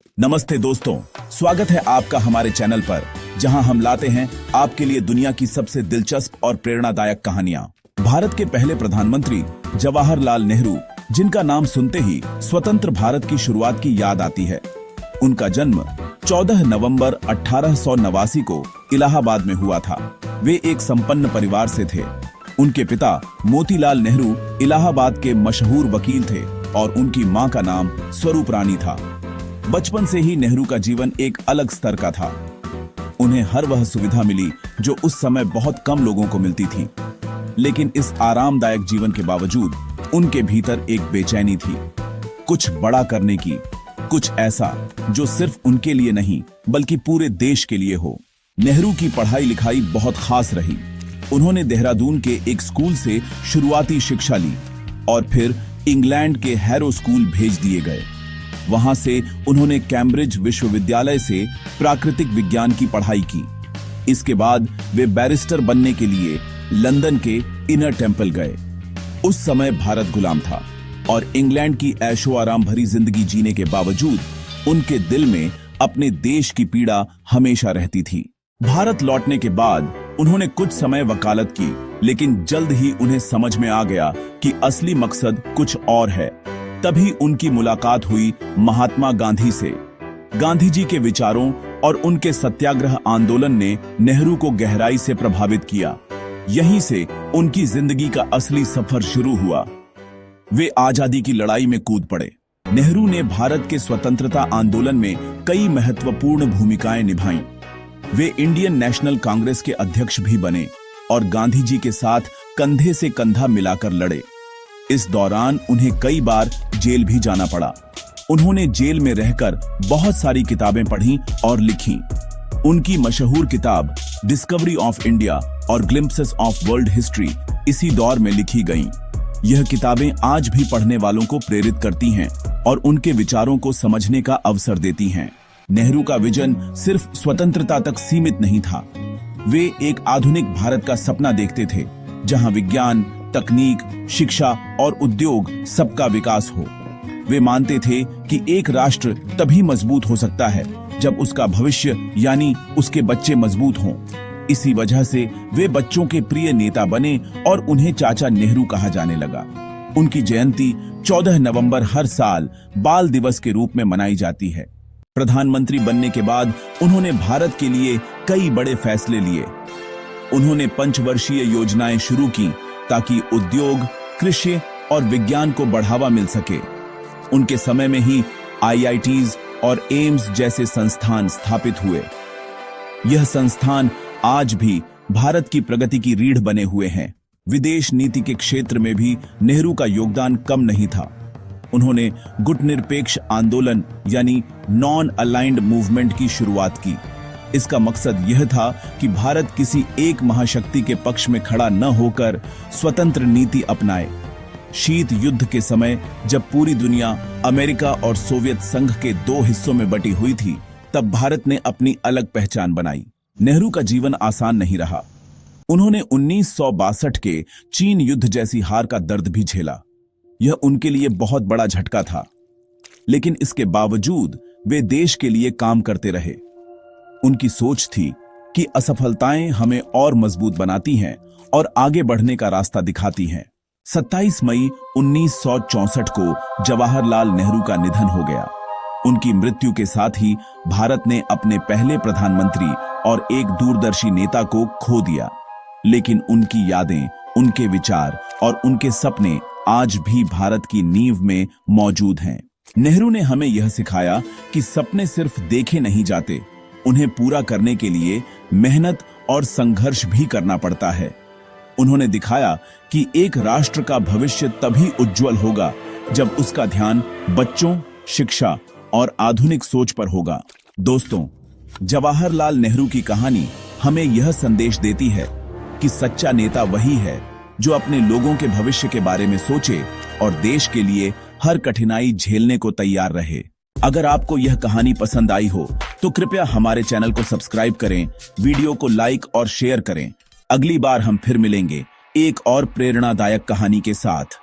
नमस्ते दोस्तों, स्वागत है आपका हमारे चैनल पर, जहां हम लाते हैं आपके लिए दुनिया की सबसे दिलचस्प और प्रेरणादायक कहानियां। भारत के पहले प्रधानमंत्री जवाहरलाल नेहरू, जिनका नाम सुनते ही स्वतंत्र भारत की शुरुआत की याद आती है। उनका जन्म 14 नवंबर 1889 को इलाहाबाद में हुआ था। वे एक संपन्न परिवार से थे। उनके पिता मोतीलाल नेहरू इलाहाबाद के मशहूर वकील थे और उनकी मां का नाम स्वरूप रानी था। बचपन से ही नेहरू का जीवन एक अलग स्तर का था। उन्हें हर वह सुविधा मिली जो उस समय बहुत कम लोगों को मिलती थी। लेकिन इस आरामदायक जीवन के बावजूद उनके भीतर एक बेचैनी थी, कुछ बड़ा करने की, कुछ ऐसा जो सिर्फ उनके लिए नहीं बल्कि पूरे देश के लिए हो। नेहरू की पढ़ाई लिखाई बहुत खास रही। उन्होंने देहरादून के एक स्कूल से शुरुआती शिक्षा ली और फिर इंग्लैंड के हैरो स्कूल भेज दिए गए। वहां से उन्होंने कैम्ब्रिज विश्वविद्यालय से प्राकृतिक विज्ञान की पढ़ाई की। इसके बाद वे बैरिस्टर बनने के लिए लंदन के इनर टेम्पल गए। उस समय भारत गुलाम था और इंग्लैंड की ऐशो आराम भरी जिंदगी जीने के बावजूद उनके दिल में अपने देश की पीड़ा हमेशा रहती थी। भारत लौटने के बाद उन्होंने कुछ समय वकालत की, लेकिन जल्द ही उन्हें समझ में आ गया कि असली मकसद कुछ और है। तभी उनकी मुलाकात हुई महात्मा गांधी से। गांधी जी के विचारों और उनके सत्याग्रह आंदोलन ने नेहरू को गहराई से प्रभावित किया। यहीं से उनकी जिंदगी का असली सफर शुरू हुआ। वे आजादी की लड़ाई में कूद पड़े। नेहरू ने भारत के स्वतंत्रता आंदोलन में कई महत्वपूर्ण भूमिकाएं निभाईं। वे इंडियन नेशनल कांग्रेस के अध्यक्ष भी बने और गांधी जी के साथ कंधे से कंधा मिलाकर लड़े। इस दौरान उन्हें कई बार जेल भी जाना पड़ा। उन्होंने जेल में रहकर बहुत सारी किताबें पढ़ी और लिखी। उनकी मशहूर किताब डिस्कवरी ऑफ इंडिया और ग्लिम्पसेस ऑफ वर्ल्ड हिस्ट्री इसी दौर में लिखी गईं। यह किताबें आज भी पढ़ने वालों को प्रेरित करती हैं और उनके विचारों को समझने का अवसर देती हैं। नेहरू का विजन सिर्फ स्वतंत्रता तक सीमित नहीं था। वे एक आधुनिक भारत का सपना देखते थे, जहां विज्ञान, तकनीक, शिक्षा और उद्योग सबका विकास हो। वे मानते थे कि एक राष्ट्र तभी मजबूत हो सकता है जब उसका भविष्य यानी उसके बच्चे मजबूत हों। इसी वजह से वे बच्चों के प्रिय नेता बने और उन्हें चाचा नेहरू कहा जाने लगा। उनकी जयंती 14 नवंबर हर साल बाल दिवस के रूप में मनाई जाती है। प्रधानमंत्री बनने के बाद उन्होंने भारत के लिए कई बड़े फैसले लिए। उन्होंने पंचवर्षीय योजनाएं शुरू की ताकि उद्योग, कृषि और विज्ञान को बढ़ावा मिल सके। उनके समय में ही IITs और एम्स जैसे संस्थान स्थापित हुए। यह संस्थान आज भी भारत की प्रगति की रीढ़ बने हुए हैं। विदेश नीति के क्षेत्र में भी नेहरू का योगदान कम नहीं था। उन्होंने गुटनिरपेक्ष आंदोलन यानी नॉन अलाइंड मूवमेंट की शुरुआत की। इसका मकसद यह था कि भारत किसी एक महाशक्ति के पक्ष में खड़ा न होकर स्वतंत्र नीति अपनाए। शीत युद्ध के समय जब पूरी दुनिया अमेरिका और सोवियत संघ के दो हिस्सों में बटी हुई थी, तब भारत ने अपनी अलग पहचान बनाई। नेहरू का जीवन आसान नहीं रहा। उन्होंने 1962 के चीन युद्ध जैसी हार का दर्द भी झेला। यह उनके लिए बहुत बड़ा झटका था, लेकिन इसके बावजूद वे देश के लिए काम करते रहे। उनकी सोच थी कि असफलताएं हमें और मजबूत बनाती हैं और आगे बढ़ने का रास्ता दिखाती हैं। 27 मई 1964 को जवाहरलाल नेहरू का निधन हो गया। उनकी मृत्यु के साथ ही भारत ने अपने पहले प्रधानमंत्री और एक दूरदर्शी नेता को खो दिया। लेकिन उनकी यादें, उनके विचार और उनके सपने आज भी भारत की नींव में मौजूद हैं। नेहरू ने हमें यह सिखाया कि सपने सिर्फ देखे नहीं जाते, उन्हें पूरा करने के लिए मेहनत और संघर्ष भी करना पड़ता है। उन्होंने दिखाया कि एक राष्ट्र का भविष्य तभी उज्जवल होगा जब उसका ध्यान बच्चों, शिक्षा और आधुनिक सोच पर होगा। दोस्तों, जवाहरलाल नेहरू की कहानी हमें यह संदेश देती है कि सच्चा नेता वही है जो अपने लोगों के भविष्य के बारे में सोचे और देश के लिए हर कठिनाई झेलने को तैयार रहे। अगर आपको यह कहानी पसंद आई हो तो कृपया हमारे चैनल को सब्सक्राइब करें, वीडियो को लाइक और शेयर करें। अगली बार हम फिर मिलेंगे एक और प्रेरणादायक कहानी के साथ।